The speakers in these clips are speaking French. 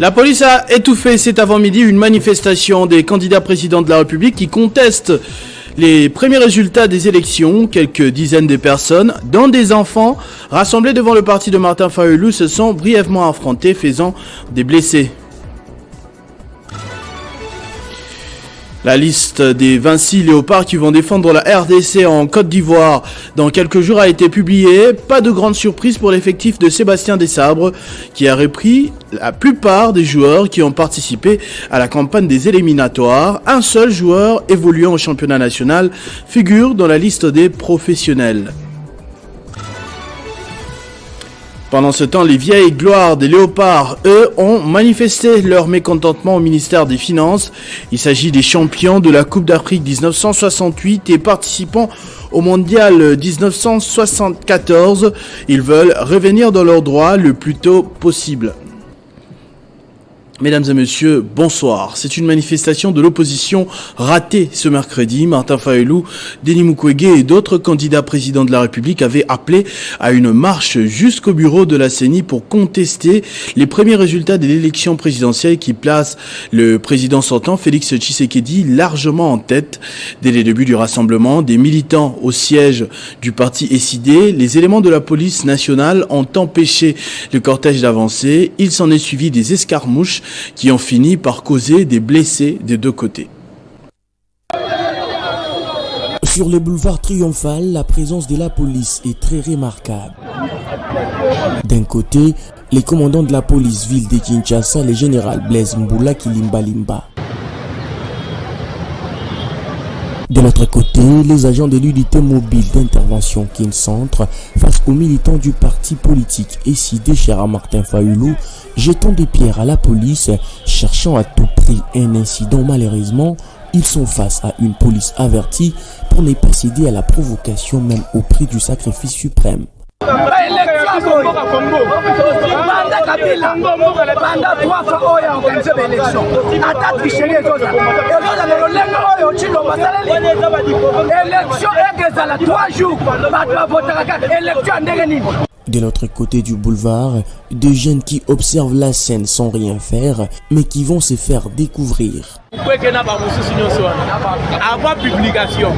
La police a étouffé cet avant-midi une manifestation des candidats présidents de la République qui contestent les premiers résultats des élections. Quelques dizaines de personnes, dont des enfants, rassemblés devant le parti de Martin Fayulu, se sont brièvement affrontés, faisant des blessés. La liste des 26 léopards qui vont défendre la RDC en Côte d'Ivoire dans quelques jours a été publiée. Pas de grande surprise pour l'effectif de Sébastien Desabre qui a repris la plupart des joueurs qui ont participé à la campagne des éliminatoires. Un seul joueur évoluant au championnat national figure dans la liste des professionnels. Pendant ce temps, les vieilles gloires des léopards, eux, ont manifesté leur mécontentement au ministère des Finances. Il s'agit des champions de la Coupe d'Afrique 1968 et participants au Mondial 1974. Ils veulent revenir dans leurs droits le plus tôt possible. Mesdames et messieurs, bonsoir. C'est une manifestation de l'opposition ratée ce mercredi. Martin Fayulu, Denis Mukwege et d'autres candidats présidents de la République avaient appelé à une marche jusqu'au bureau de la CENI pour contester les premiers résultats de l'élection présidentielle qui place le président sortant, Félix Tshisekedi, largement en tête. Dès les débuts du rassemblement, des militants au siège du parti SID, les éléments de la police nationale ont empêché le cortège d'avancer. Il s'en est suivi des escarmouches qui ont fini par causer des blessés des deux côtés. Sur le boulevard Triomphal, la présence de la police est très remarquable. D'un côté, les commandants de la police ville de Kinshasa, le général Blaise Mboula Kilimbalimba. De l'autre côté, les agents de l'unité mobile d'intervention Kincentre face aux militants du parti politique SID cher Martin Fayulu, jetant des pierres à la police, cherchant à tout prix un incident. Malheureusement, ils sont face à une police avertie pour ne pas céder à la provocation même au prix du sacrifice suprême. De l'autre côté du boulevard, des jeunes qui observent la scène sans rien faire, mais qui vont se faire découvrir. Avant publication,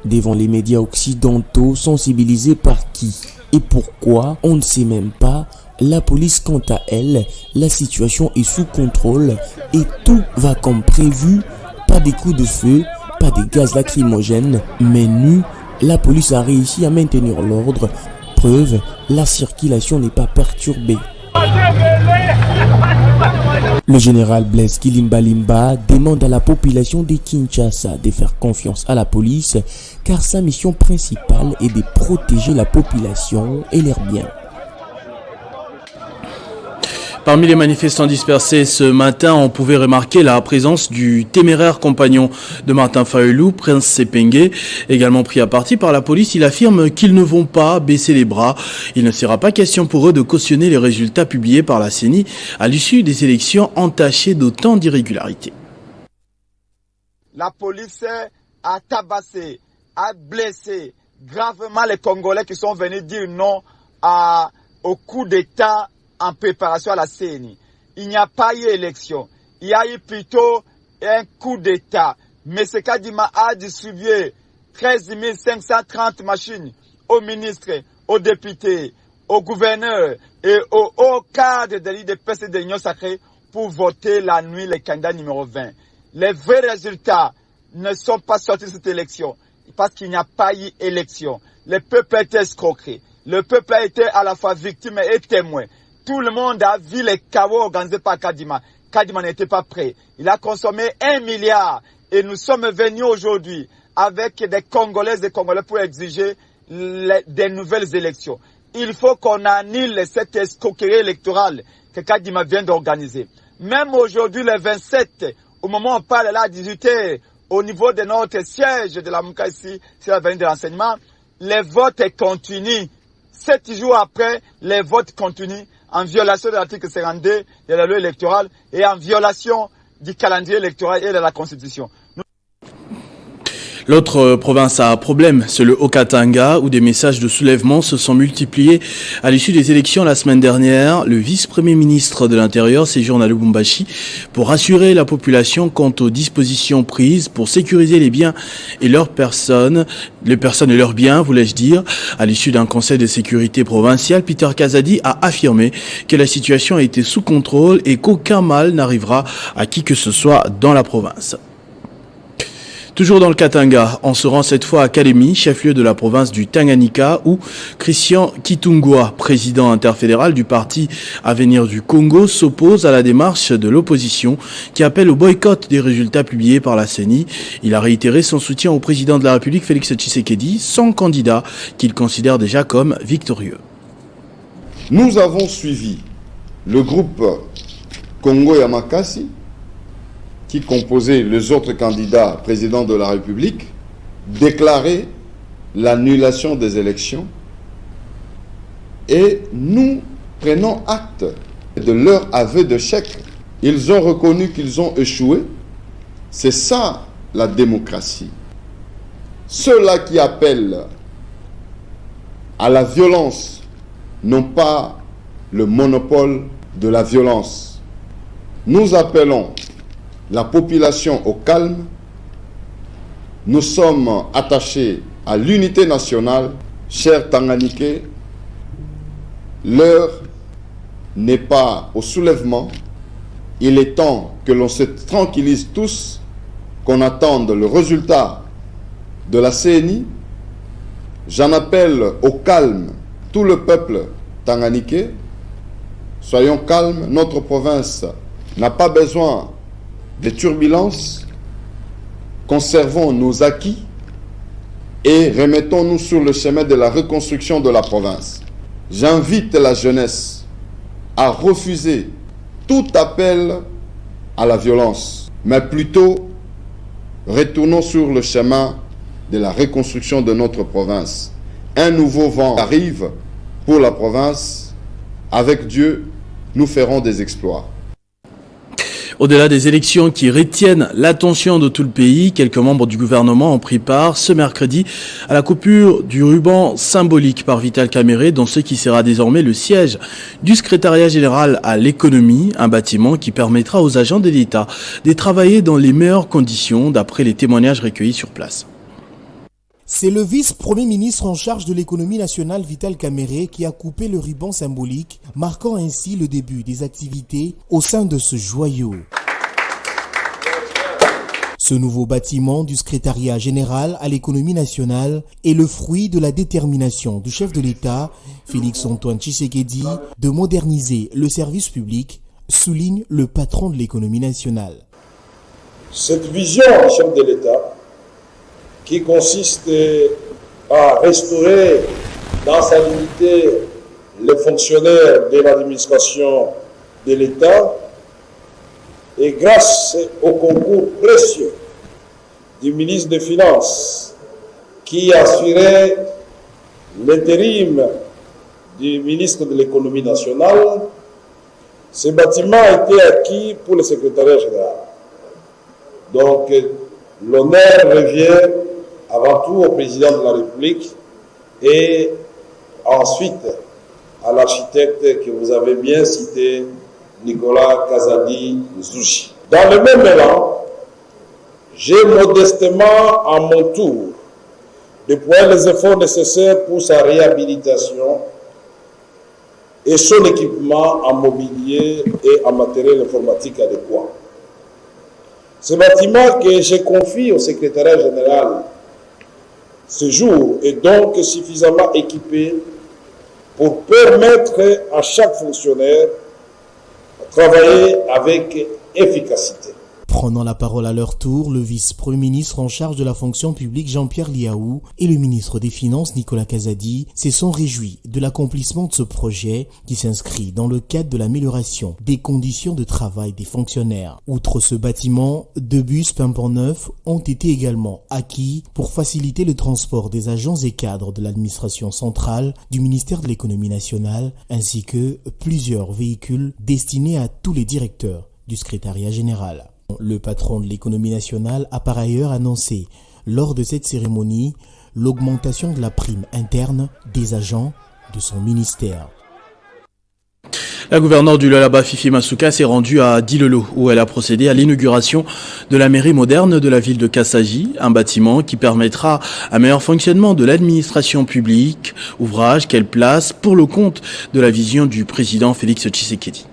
devant les médias occidentaux, sensibilisés par qui et pourquoi, on ne sait même pas. La police, quant à elle, la situation est sous contrôle et tout va comme prévu. Pas des coups de feu, pas des gaz lacrymogènes, mais nu, la police a réussi à maintenir l'ordre. Preuve, la circulation n'est pas perturbée. Le général Blaise Kilimbalimba demande à la population de Kinshasa de faire confiance à la police car sa mission principale est de protéger la population et leurs biens. Parmi les manifestants dispersés ce matin, on pouvait remarquer la présence du téméraire compagnon de Martin Fayulu, Prince Sepengue, également pris à partie par la police. Il affirme qu'ils ne vont pas baisser les bras. Il ne sera pas question pour eux de cautionner les résultats publiés par la CENI à l'issue des élections entachées d'autant d'irrégularités. La police a tabassé, a blessé gravement les Congolais qui sont venus dire non au coup d'État en préparation à la CENI. Il n'y a pas eu élection. Il y a eu plutôt un coup d'État. M. Kadima a distribué 13 530 machines aux ministres, aux députés, aux gouverneurs et aux hauts cadres de l'IDPS de l'Union sacrée pour voter la nuit le candidat numéro 20. Les vrais résultats ne sont pas sortis de cette élection parce qu'il n'y a pas eu élection. Le peuple a été escroqué. Le peuple a été à la fois victime et témoin. Tout le monde a vu les chaos organisés par Kadima. Kadima n'était pas prêt. Il a consommé 1 milliard. Et nous sommes venus aujourd'hui avec des Congolaises et des Congolais pour exiger des nouvelles élections. Il faut qu'on annule cette escroquerie électorale que Kadima vient d'organiser. Même aujourd'hui, le 27, au moment où on parle là à 18h, au niveau de notre siège de la MOUCA ici, c'est l'avenue de l'enseignement, les votes continuent. 7 jours après, les votes continuent en violation de l'article 52 de la loi électorale et en violation du calendrier électoral et de la Constitution. L'autre province à problème, c'est le Haut-Katanga, où des messages de soulèvement se sont multipliés à l'issue des élections la semaine dernière. Le vice-premier ministre de l'Intérieur séjourne à Lubumbashi pour rassurer la population quant aux dispositions prises pour sécuriser les biens et leurs personnes, les personnes et leurs biens, voulais-je dire. À l'issue d'un conseil de sécurité provincial, Peter Kazadi a affirmé que la situation a été sous contrôle et qu'aucun mal n'arrivera à qui que ce soit dans la province. Toujours dans le Katanga, on se rend cette fois à Kalemi, chef-lieu de la province du Tanganyika, où Christian Kitungwa, président interfédéral du parti Avenir du Congo, s'oppose à la démarche de l'opposition qui appelle au boycott des résultats publiés par la CENI. Il a réitéré son soutien au président de la République, Félix Tshisekedi, son candidat qu'il considère déjà comme victorieux. Nous avons suivi le groupe Congo Yamakasi, qui composait les autres candidats présidents de la République, déclarer l'annulation des élections. Et nous prenons acte de leur aveu d'échec. Ils ont reconnu qu'ils ont échoué. C'est ça la démocratie. Ceux-là qui appellent à la violence n'ont pas le monopole de la violence. Nous appelons la population au calme. Nous sommes attachés à l'unité nationale. Chers Tanganyikais, l'heure n'est pas au soulèvement. Il est temps que l'on se tranquillise tous, qu'on attende le résultat de la CENI. J'en appelle au calme tout le peuple tanganyikais. Soyons calmes, notre province n'a pas besoin des turbulences. Conservons nos acquis et remettons-nous sur le chemin de la reconstruction de la province. J'invite la jeunesse à refuser tout appel à la violence, mais plutôt retournons sur le chemin de la reconstruction de notre province. Un nouveau vent arrive pour la province. Avec Dieu, nous ferons des exploits. Au-delà des élections qui retiennent l'attention de tout le pays, quelques membres du gouvernement ont pris part ce mercredi à la coupure du ruban symbolique par Vital Kamerhe dans ce qui sera désormais le siège du secrétariat général à l'économie, un bâtiment qui permettra aux agents de l'État de travailler dans les meilleures conditions d'après les témoignages recueillis sur place. C'est le vice-premier ministre en charge de l'économie nationale Vital Kamerhe qui a coupé le ruban symbolique, marquant ainsi le début des activités au sein de ce joyau. Ce nouveau bâtiment du secrétariat général à l'économie nationale est le fruit de la détermination du chef de l'État, Félix-Antoine Tshisekedi, de moderniser le service public, souligne le patron de l'économie nationale. Cette vision, chef de l'État, qui consiste à restaurer dans sa dignité les fonctionnaires de l'administration de l'État, et grâce au concours précieux du ministre des Finances qui assurait l'intérim du ministre de l'économie nationale, ce bâtiment a été acquis pour le secrétariat général. Donc l'honneur revient avant tout au président de la République et ensuite à l'architecte que vous avez bien cité, Nicolas Kazadi Zouchi. Dans le même élan, j'ai modestement à mon tour déployé les efforts nécessaires pour sa réhabilitation et son équipement en mobilier et en matériel informatique adéquat. Ce bâtiment que j'ai confié au secrétariat général ce jour est donc suffisamment équipé pour permettre à chaque fonctionnaire de travailler avec efficacité. Prenant la parole à leur tour, le vice-premier ministre en charge de la fonction publique Jean-Pierre Liaou et le ministre des Finances Nicolas Kazadi se sont réjouis de l'accomplissement de ce projet qui s'inscrit dans le cadre de l'amélioration des conditions de travail des fonctionnaires. Outre ce bâtiment, 2 bus pimpant neufs ont été également acquis pour faciliter le transport des agents et cadres de l'administration centrale du ministère de l'économie nationale ainsi que plusieurs véhicules destinés à tous les directeurs du secrétariat général. Le patron de l'économie nationale a par ailleurs annoncé lors de cette cérémonie l'augmentation de la prime interne des agents de son ministère. La gouverneure du Lualaba, Fifi Masuka, s'est rendue à Dilolo, où elle a procédé à l'inauguration de la mairie moderne de la ville de Kassaji, un bâtiment qui permettra un meilleur fonctionnement de l'administration publique, ouvrage qu'elle place pour le compte de la vision du président Félix Tshisekedi.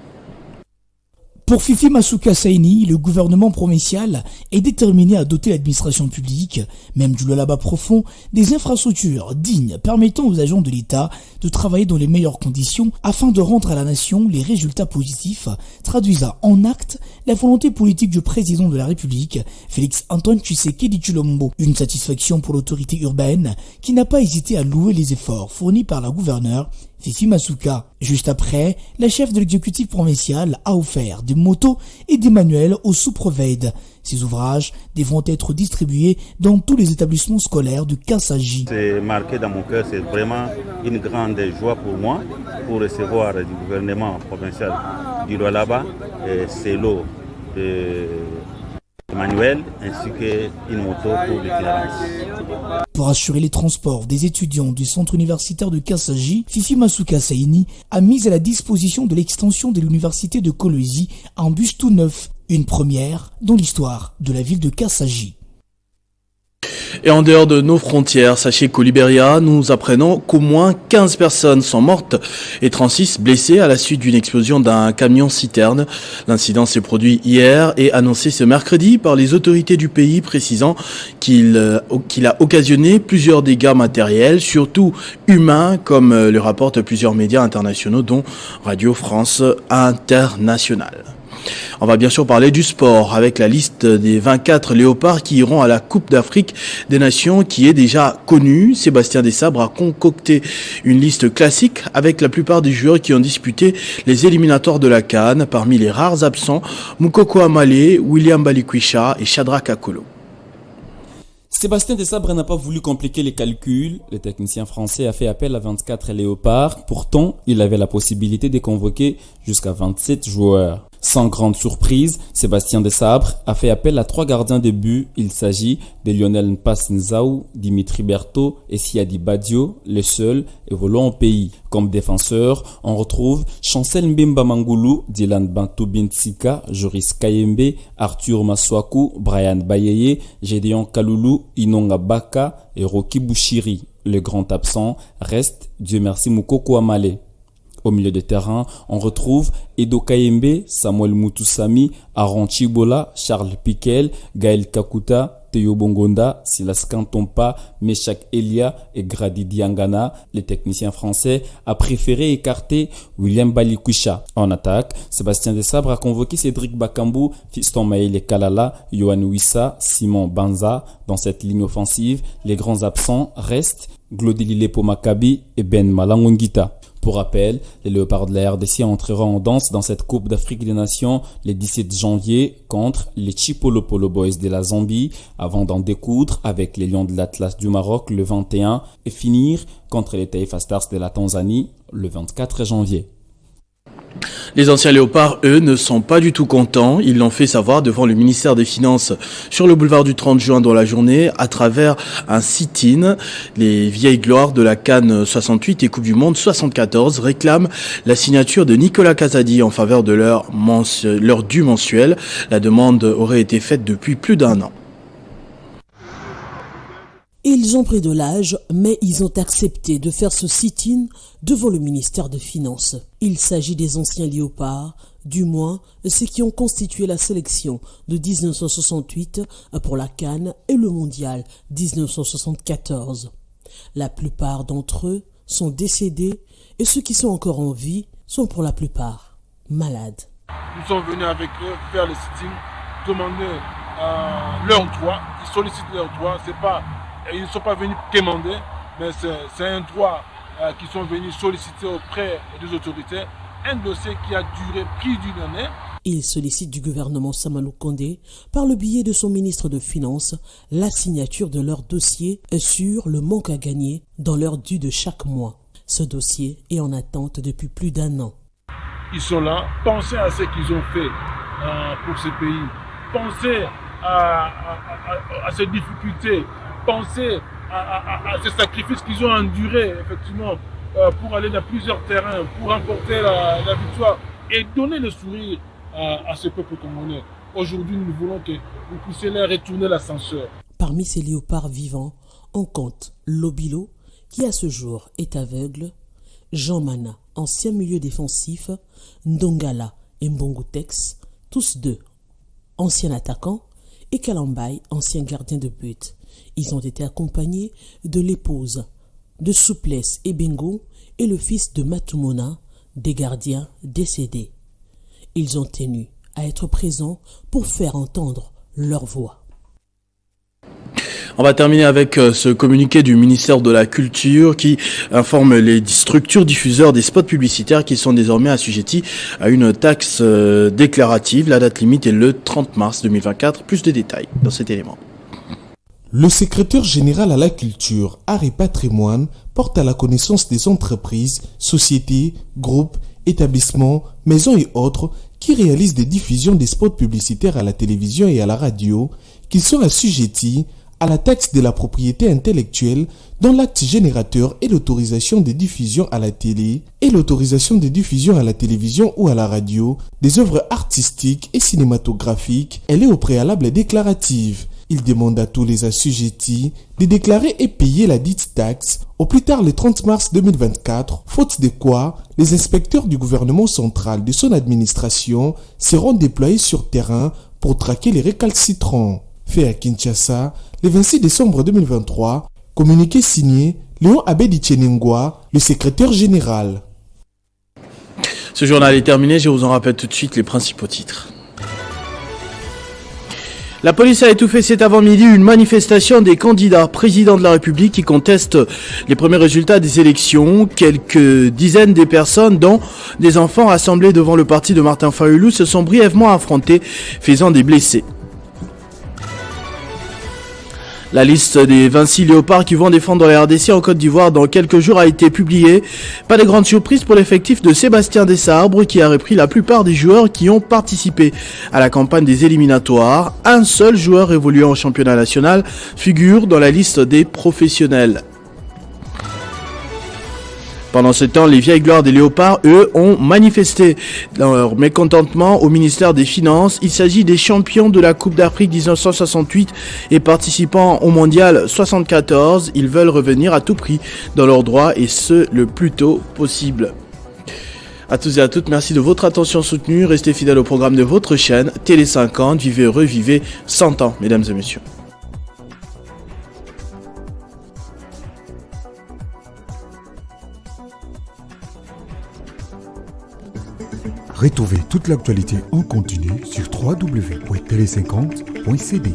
Pour Fifi Masuka Saini, le gouvernement provincial est déterminé à doter l'administration publique, même du Lualaba profond, des infrastructures dignes permettant aux agents de l'État de travailler dans les meilleures conditions afin de rendre à la nation les résultats positifs, traduisant en actes la volonté politique du président de la République, Félix Antoine Tshisekedi Tshilombo. Une satisfaction pour l'autorité urbaine qui n'a pas hésité à louer les efforts fournis par la gouverneure Fifi Masuka. Juste après, la chef de l'exécutif provincial a offert des motos et des manuels aux sous-provedes. Ces ouvrages devront être distribués dans tous les établissements scolaires de Kassaji. C'est marqué dans mon cœur, c'est vraiment une grande joie pour moi pour recevoir du gouvernement provincial du Lualaba ces lots de manuel ainsi qu'une moto pour l'itinérance. Pour assurer les transports des étudiants du centre universitaire de Kassaji, Fifi Masuka Saini a mis à la disposition de l'extension de l'université de Kolwezi un bus tout neuf, une première dans l'histoire de la ville de Kassaji. Et en dehors de nos frontières, sachez qu'au Libéria, nous apprenons qu'au moins 15 personnes sont mortes et 36 blessées à la suite d'une explosion d'un camion-citerne. L'incident s'est produit hier et annoncé ce mercredi par les autorités du pays, précisant qu'il a occasionné plusieurs dégâts matériels, surtout humains, comme le rapportent plusieurs médias internationaux, dont Radio France Internationale. On va bien sûr parler du sport avec la liste des 24 léopards qui iront à la Coupe d'Afrique des Nations qui est déjà connue. Sébastien Desabre a concocté une liste classique avec la plupart des joueurs qui ont disputé les éliminatoires de la CAN. Parmi les rares absents, Moukoko Amale, William Balikwisha et Shadrack Akolo. Sébastien Desabre n'a pas voulu compliquer les calculs. Le technicien français a fait appel à 24 léopards. Pourtant, il avait la possibilité de convoquer jusqu'à 27 joueurs. Sans grande surprise, Sébastien Desabre a fait appel à 3 gardiens de but. Il s'agit de Lionel Mpassinzaou, Dimitri Berthaud et Siadi Badio, les seuls évoluant au pays. Comme défenseur, on retrouve Chancel Mbemba Mangoulou, Dylan Bantou Bintsika, Joris Kayembe, Arthur Maswaku, Brian Bayeye, Gédéon Kaloulou, Inonga Baka et Roki Bouchiri. Le grand absent reste, Dieu merci, Moukoko Amale. Au milieu de terrain, on retrouve Edo Kayembe, Samuel Mutusami, Aaron Chibola, Charles Piquel, Gaël Kakuta, Théo Bongonda, Silas Kantompa, Meshak Elia et Grady Diangana. Le technicien français a préféré écarter William Balikwisha. En attaque, Sébastien Desabre a convoqué Cédric Bakambu, Fiston Maël Kalala, Yohan Wissa, Simon Banza. Dans cette ligne offensive, les grands absents restent Glodilile Pomakabi et Ben Malangongita. Pour rappel, les Léopards de la RDC entreront en danse dans cette Coupe d'Afrique des Nations le 17 janvier contre les Chipolopolo Boys de la Zambie, avant d'en découdre avec les Lions de l'Atlas du Maroc le 21 et finir contre les Taifa Stars de la Tanzanie le 24 janvier. Les anciens léopards, eux, ne sont pas du tout contents. Ils l'ont fait savoir devant le ministère des Finances sur le boulevard du 30 juin dans la journée à travers un sit-in. Les vieilles gloires de la CAN 68 et Coupe du Monde 74 réclament la signature de Nicolas Kazadi en faveur de leur dû mensuel. La demande aurait été faite depuis plus d'un an. Ils ont pris de l'âge, mais ils ont accepté de faire ce sit-in devant le ministère des Finances. Il s'agit des anciens léopards, du moins ceux qui ont constitué la sélection de 1968 pour la CAN et le mondial 1974. La plupart d'entre eux sont décédés et ceux qui sont encore en vie sont pour la plupart malades. Nous sommes venus avec eux faire le sit-in, demander leur droit, ils sollicitent leur droit, ils ne sont pas venus quémander, mais c'est un droit qu'ils sont venus solliciter auprès des autorités. Un dossier qui a duré plus d'une année. Ils sollicitent du gouvernement Samalou Kondé, par le biais de son ministre de Finances, la signature de leur dossier sur le manque à gagner dans leur dû de chaque mois. Ce dossier est en attente depuis plus d'un an. Ils sont là, pensez à ce qu'ils ont fait pour ce pays. Pensez à ces difficultés, penser à ces sacrifices qu'ils ont endurés, effectivement, pour aller dans plusieurs terrains, pour remporter la victoire et donner le sourire à ce peuple congolais. Aujourd'hui, nous voulons que vous puissiez leur retourner l'ascenseur. Parmi ces léopards vivants, on compte Lobilo, qui à ce jour est aveugle, Jean Mana, ancien milieu défensif, Ndongala et Mbongotex, tous deux anciens attaquants, et Kalambay, ancien gardien de but. Ils ont été accompagnés de l'épouse de Souplesse et Bengo et le fils de Matumona, des gardiens décédés. Ils ont tenu à être présents pour faire entendre leur voix. On va terminer avec ce communiqué du ministère de la Culture qui informe les structures diffuseurs des spots publicitaires qui sont désormais assujettis à une taxe déclarative. La date limite est le 30 mars 2024. Plus de détails dans cet élément. Le secrétaire général à la culture, art et patrimoine porte à la connaissance des entreprises, sociétés, groupes, établissements, maisons et autres qui réalisent des diffusions des spots publicitaires à la télévision et à la radio qu'ils sont assujettis à la taxe de la propriété intellectuelle dont l'acte générateur est l'autorisation de diffusion à la télé et l'autorisation de diffusion à la télévision ou à la radio des œuvres artistiques et cinématographiques. Elle est au préalable déclarative. Il demande à tous les assujettis de déclarer et payer la dite taxe au plus tard le 30 mars 2024, faute de quoi les inspecteurs du gouvernement central de son administration seront déployés sur terrain pour traquer les récalcitrants. Fait à Kinshasa, le 26 décembre 2023, communiqué signé Léon Abedi Tchenengwa, le secrétaire général. Ce journal est terminé, je vous en rappelle tout de suite les principaux titres. La police a étouffé cet avant-midi une manifestation des candidats présidents de la République qui contestent les premiers résultats des élections. Quelques dizaines de personnes, dont des enfants rassemblés devant le parti de Martin Fayulu, se sont brièvement affrontés, faisant des blessés. La liste des 26 léopards qui vont défendre la RDC en Côte d'Ivoire dans quelques jours a été publiée. Pas de grande surprise pour l'effectif de Sébastien Dessarbres qui a repris la plupart des joueurs qui ont participé à la campagne des éliminatoires. Un seul joueur évoluant au championnat national figure dans la liste des professionnels. Pendant ce temps, les vieilles gloires des léopards, eux, ont manifesté leur mécontentement au ministère des Finances. Il s'agit des champions de la Coupe d'Afrique 1968 et participants au Mondial 74. Ils veulent revenir à tout prix dans leurs droits et ce, le plus tôt possible. À tous et à toutes, merci de votre attention soutenue. Restez fidèles au programme de votre chaîne Télé 50. Vivez heureux, vivez 100 ans, mesdames et messieurs. Retrouvez toute l'actualité en continu sur www.tele50.cd.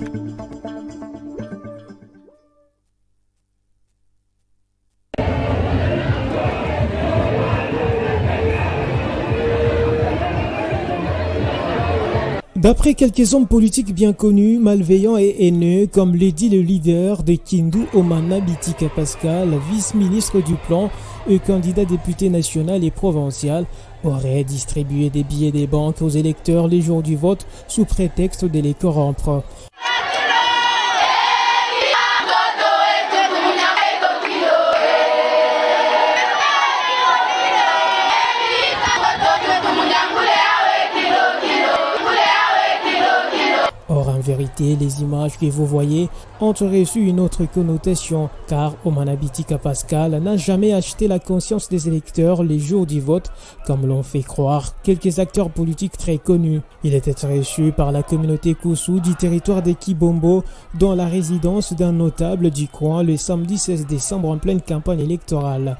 D'après quelques hommes politiques bien connus, malveillants et haineux, comme l'a dit le leader de Kindu Omana Bitika Pascal, vice-ministre du plan et candidat député national et provincial, aurait distribué des billets des banques aux électeurs les jours du vote sous prétexte de les corrompre. Or, en vérité, les images que vous voyez ont reçu une autre connotation, car Omana Bitika Pascal n'a jamais acheté la conscience des électeurs les jours du vote, comme l'ont fait croire quelques acteurs politiques très connus. Il était reçu par la communauté Koussou du territoire de Kibombo, dans la résidence d'un notable du coin le samedi 16 décembre en pleine campagne électorale.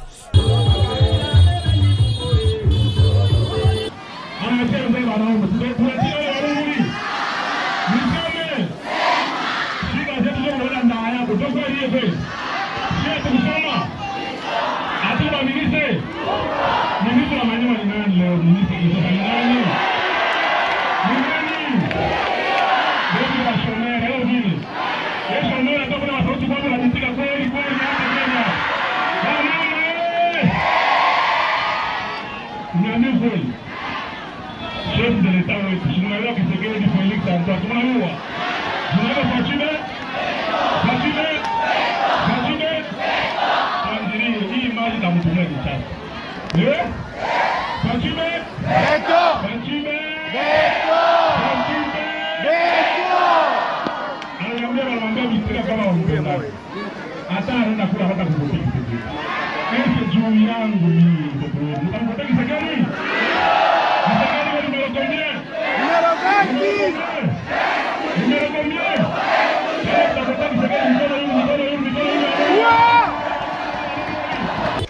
Chef de l'État,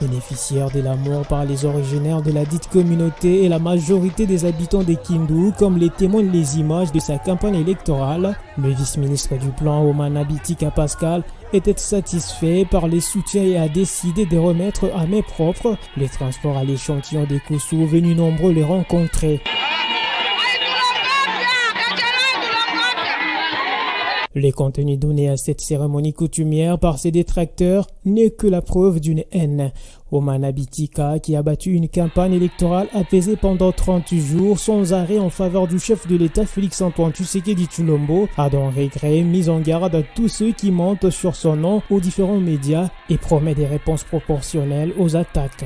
Bénéficiaire de l'amour par les originaires de la dite communauté et la majorité des habitants de Kindu, comme les témoignent les images de sa campagne électorale, le vice-ministre du plan Omana Bitika Pascal était satisfait par les soutiens et a décidé de remettre à main propre les transports à l'échantillon des Koussou venus nombreux les rencontrer. Les contenus donnés à cette cérémonie coutumière par ses détracteurs n'est que la preuve d'une haine. Omana Bitika, qui a battu une campagne électorale apaisée pendant 30 jours sans arrêt en faveur du chef de l'État Félix-Antoine Tshisekedi Tshilombo, a dans regret mis en garde à tous ceux qui mentent sur son nom aux différents médias et promet des réponses proportionnelles aux attaques.